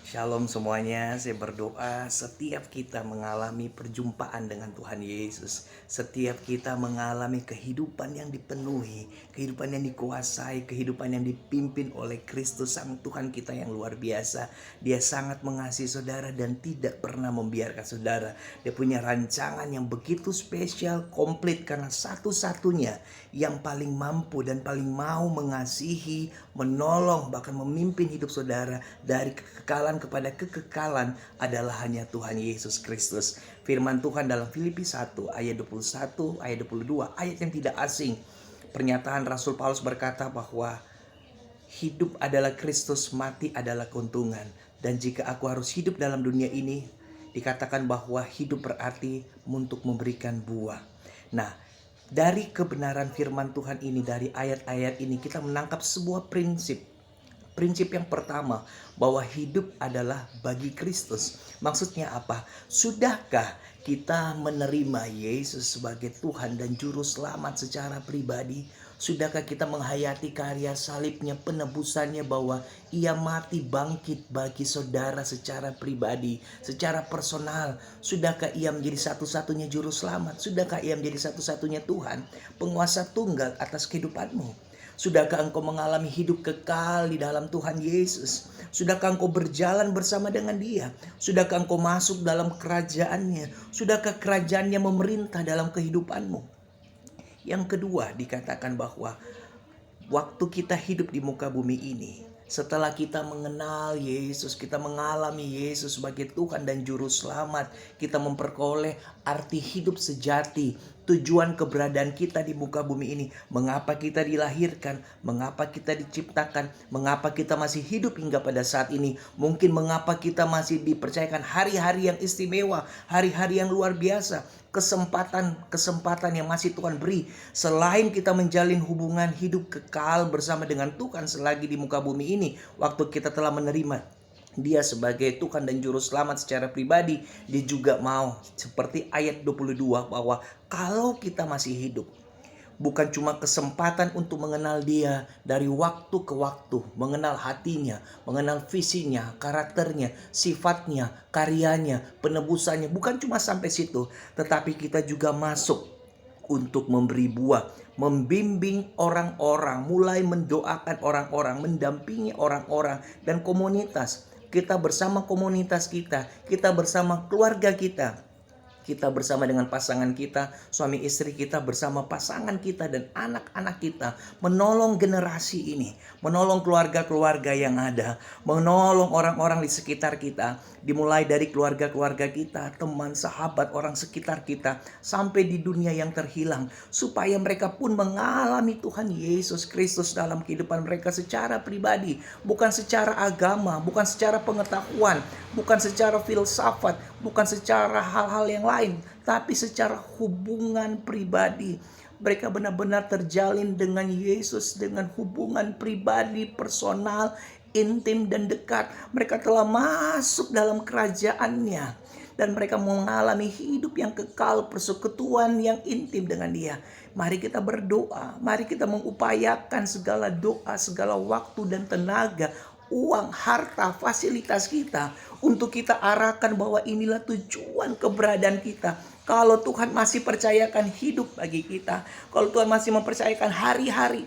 Shalom semuanya, saya berdoa setiap kita mengalami perjumpaan dengan Tuhan Yesus. Setiap kita mengalami kehidupan yang dipenuhi, kehidupan yang dikuasai, kehidupan yang dipimpin oleh Kristus Sang Tuhan kita yang luar biasa. Dia sangat mengasihi saudara dan tidak pernah membiarkan saudara. Dia punya rancangan yang begitu spesial, komplit karena satu-satunya yang paling mampu dan paling mau mengasihi, menolong, bahkan memimpin hidup saudara dari kekekalan kepada kekekalan adalah hanya Tuhan Yesus Kristus. Firman Tuhan dalam Filipi 1 ayat 21, ayat 22, ayat yang tidak asing. Pernyataan Rasul Paulus berkata bahwa hidup adalah Kristus, mati adalah keuntungan. Dan jika aku harus hidup dalam dunia ini, dikatakan bahwa hidup berarti untuk memberikan buah. Nah, dari kebenaran firman Tuhan ini, dari ayat-ayat ini kita menangkap sebuah prinsip. Prinsip yang pertama, bahwa hidup adalah bagi Kristus. Maksudnya apa? Sudahkah kita menerima Yesus sebagai Tuhan dan Juru Selamat secara pribadi? Sudahkah kita menghayati karya salibnya, penebusannya, bahwa ia mati bangkit bagi saudara secara pribadi, secara personal? Sudahkah ia menjadi satu-satunya Juru Selamat? Sudahkah ia menjadi satu-satunya Tuhan, penguasa tunggal atas kehidupanmu? Sudahkah engkau mengalami hidup kekal di dalam Tuhan Yesus? Sudahkah engkau berjalan bersama dengan Dia? Sudahkah engkau masuk dalam kerajaannya? Sudahkah kerajaannya memerintah dalam kehidupanmu? Yang kedua, dikatakan bahwa waktu kita hidup di muka bumi ini, setelah kita mengenal Yesus, kita mengalami Yesus sebagai Tuhan dan Juru Selamat, kita memperoleh arti hidup sejati, tujuan keberadaan kita di muka bumi ini. Mengapa kita dilahirkan, mengapa kita diciptakan, mengapa kita masih hidup hingga pada saat ini. Mungkin mengapa kita masih dipercayakan hari-hari yang istimewa, hari-hari yang luar biasa, kesempatan yang masih Tuhan beri. Selain kita menjalin hubungan hidup kekal bersama dengan Tuhan selagi di muka bumi ini, waktu kita telah menerima Dia sebagai Tuhan dan Juru Selamat secara pribadi, Dia juga mau seperti ayat 22 bahwa kalau kita masih hidup, bukan cuma kesempatan untuk mengenal Dia dari waktu ke waktu, mengenal hatinya, mengenal visinya, karakternya, sifatnya, karyanya, penebusannya. Bukan cuma sampai situ, tetapi kita juga masuk untuk memberi buah, membimbing orang-orang, mulai mendoakan orang-orang, mendampingi orang-orang dan komunitas. Kita bersama komunitas kita bersama keluarga kita bersama dengan pasangan kita, suami istri kita, bersama pasangan kita dan anak-anak kita, menolong generasi ini, menolong keluarga-keluarga yang ada, menolong orang-orang di sekitar kita, dimulai dari keluarga-keluarga kita, teman, sahabat, orang sekitar kita, sampai di dunia yang terhilang, supaya mereka pun mengalami Tuhan Yesus Kristus dalam kehidupan mereka secara pribadi, bukan secara agama, bukan secara pengetahuan, bukan secara filsafat, bukan secara hal-hal yang lain, tapi secara hubungan pribadi. Mereka benar-benar terjalin dengan Yesus, dengan hubungan pribadi, personal, intim dan dekat. Mereka telah masuk dalam kerajaannya dan mereka mengalami hidup yang kekal, persekutuan yang intim dengan Dia. Mari kita berdoa, mari kita mengupayakan segala doa, segala waktu dan tenaga, uang, harta, fasilitas kita untuk kita arahkan bahwa inilah tujuan keberadaan kita. Kalau Tuhan masih percayakan hidup bagi kita, kalau Tuhan masih mempercayakan hari-hari,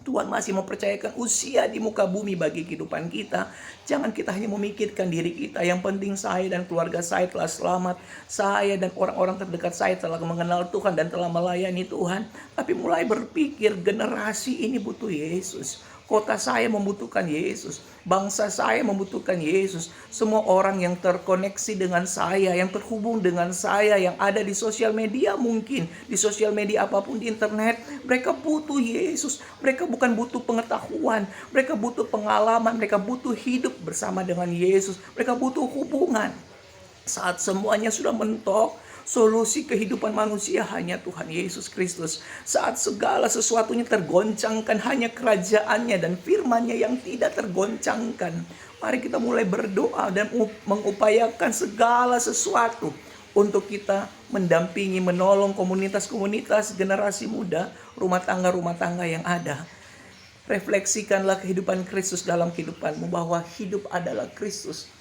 Tuhan masih mempercayakan usia di muka bumi bagi kehidupan kita, jangan kita hanya memikirkan diri kita. Yang penting saya dan keluarga saya telah selamat, saya dan orang-orang terdekat saya telah mengenal Tuhan dan telah melayani Tuhan. Tapi mulai berpikir generasi ini butuh Yesus, kota saya membutuhkan Yesus, bangsa saya membutuhkan Yesus. Semua orang yang terkoneksi dengan saya, yang terhubung dengan saya, yang ada di sosial media, mungkin di sosial media apapun, di internet, mereka butuh Yesus. Mereka bukan butuh pengetahuan, mereka butuh pengalaman, mereka butuh hidup bersama dengan Yesus. Mereka butuh hubungan. Saat semuanya sudah mentok, solusi kehidupan manusia hanya Tuhan Yesus Kristus. Saat segala sesuatunya tergoncangkan, hanya kerajaannya dan firman-Nya yang tidak tergoncangkan. Mari kita mulai berdoa dan mengupayakan segala sesuatu untuk kita mendampingi, menolong komunitas-komunitas, generasi muda, rumah tangga yang ada. Refleksikanlah kehidupan Kristus dalam kehidupanmu, bahwa hidup adalah Kristus.